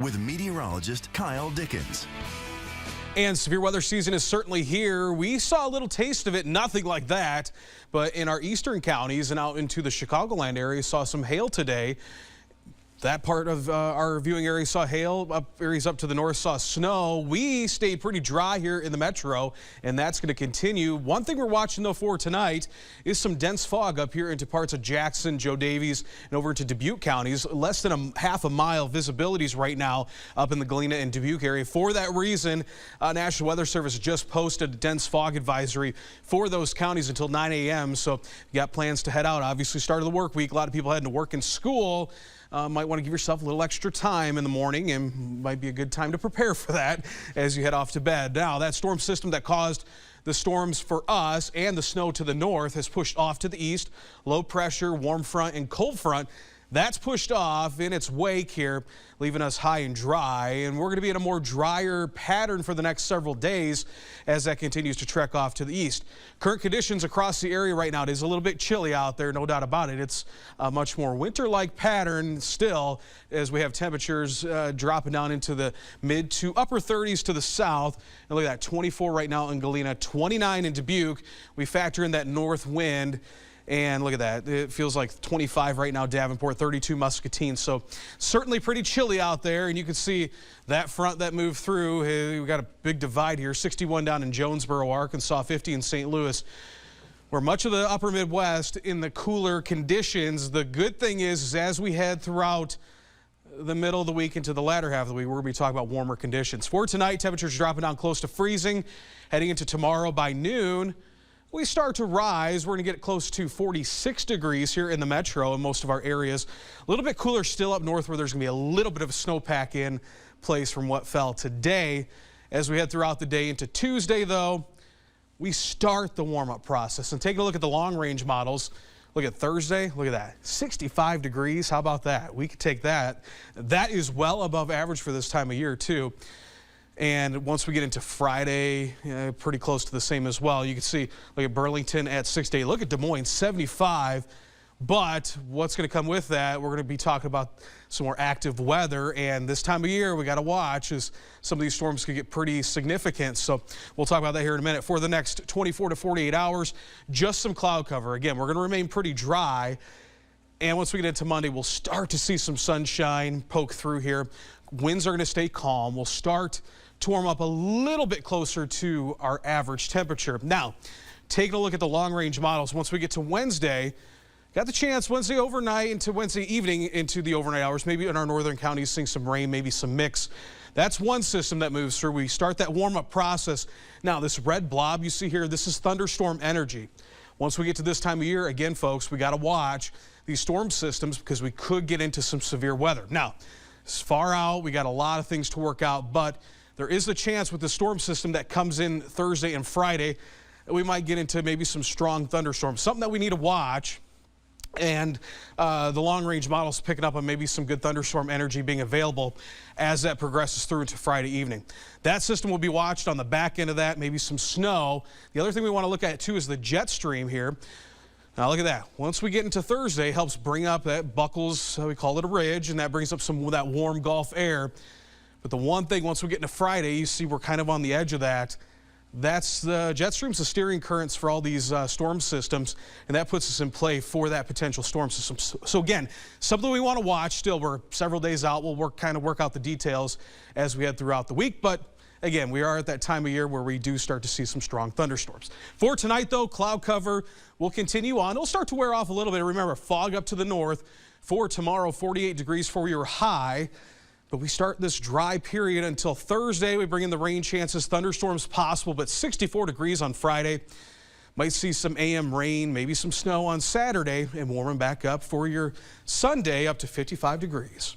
with meteorologist Kyle Dickens. And severe weather season is certainly here. We saw a little taste of it, nothing like that, but in our eastern counties and out into the Chicagoland area, saw some hail today. That part of our viewing area saw hail, areas up to the north saw snow. We stayed pretty dry here in the metro, and that's going to continue. One thing we're watching, though, for tonight is some dense fog up here into parts of Jackson, Joe Davies, and over into Dubuque counties. Less than half a mile visibilities right now up in the Galena and Dubuque area. For that reason, National Weather Service just posted a dense fog advisory for those counties until 9 a.m. So you got plans to head out. Obviously, start of the work week. A lot of people heading to work and school. Might want to give yourself a little extra time in the morning, and might be a good time to prepare for that as you head off to bed. Now, that storm system that caused the storms for us and the snow to the north has pushed off to the east. Low pressure, warm front, and cold front. That's pushed off in its wake here, leaving us high and dry. And we're going to be in a more drier pattern for the next several days as that continues to trek off to the east. Current conditions across the area right now, it is a little bit chilly out there, no doubt about it. It's a much more winter-like pattern still as we have temperatures dropping down into the mid to upper 30s to the south. And look at that, 24 right now in Galena, 29 in Dubuque. We factor in that north wind. And look at that, it feels like 25 right now, Davenport, 32 Muscatine. So certainly pretty chilly out there. And you can see that front that moved through. We've got a big divide here, 61 down in Jonesboro, Arkansas, 50 in St. Louis. Where much of the upper Midwest in the cooler conditions. The good thing is as we head throughout the middle of the week into the latter half of the week, we're going to be talking about warmer conditions. For tonight, temperatures dropping down close to freezing. Heading into tomorrow by noon, we start to rise. We're going to get close to 46 degrees here in the metro in most of our areas. A little bit cooler still up north where there's going to be a little bit of a snowpack in place from what fell today. As we head throughout the day into Tuesday, though, we start the warm-up process. And taking a look at the long-range models, look at Thursday, look at that, 65 degrees. How about that? We could take that. That is well above average for this time of year, too. And once we get into Friday, pretty close to the same as well. You can see, look at Burlington at 60. Look at Des Moines, 75. But what's going to come with that, we're going to be talking about some more active weather. And this time of year, we got to watch as some of these storms could get pretty significant. So we'll talk about that here in a minute. For the next 24 to 48 hours, just some cloud cover. Again, we're going to remain pretty dry. And once we get into Monday, we'll start to see some sunshine poke through here. Winds are going to stay calm. We'll start to warm up a little bit closer to our average temperature. Now, taking a look at the long-range models, once we get to Wednesday, got the chance Wednesday overnight into Wednesday evening into the overnight hours, maybe in our northern counties seeing some rain, maybe some mix. That's one system that moves through. We start that warm-up process. Now, this red blob you see here, this is thunderstorm energy. Once we get to this time of year, again, folks, we got to watch these storm systems because we could get into some severe weather. Now, it's far out. We got a lot of things to work out, but there is a chance with the storm system that comes in Thursday and Friday that we might get into maybe some strong thunderstorms, something that we need to watch. And the long-range model's picking up on maybe some good thunderstorm energy being available as that progresses through into Friday evening. That system will be watched on the back end of that, maybe some snow. The other thing we want to look at, too, is the jet stream here. Now, look at that. Once we get into Thursday, helps bring up that buckles, we call it a ridge, and that brings up some of that warm Gulf air. But the one thing, once we get into Friday, you see we're kind of on the edge of that. That's the jet streams, the steering currents for all these storm systems, and that puts us in play for that potential storm system. So again, something we want to watch. Still, we're several days out. We'll kind of work out the details as we head throughout the week. But again, we are at that time of year where we do start to see some strong thunderstorms. For tonight, though, cloud cover will continue on. It'll start to wear off a little bit. Remember, fog up to the north. For tomorrow, 48 degrees for your high. But we start this dry period until Thursday. We bring in the rain chances, thunderstorms possible, but 64 degrees on Friday. Might see some AM rain, maybe some snow on Saturday, and warming back up for your Sunday up to 55 degrees.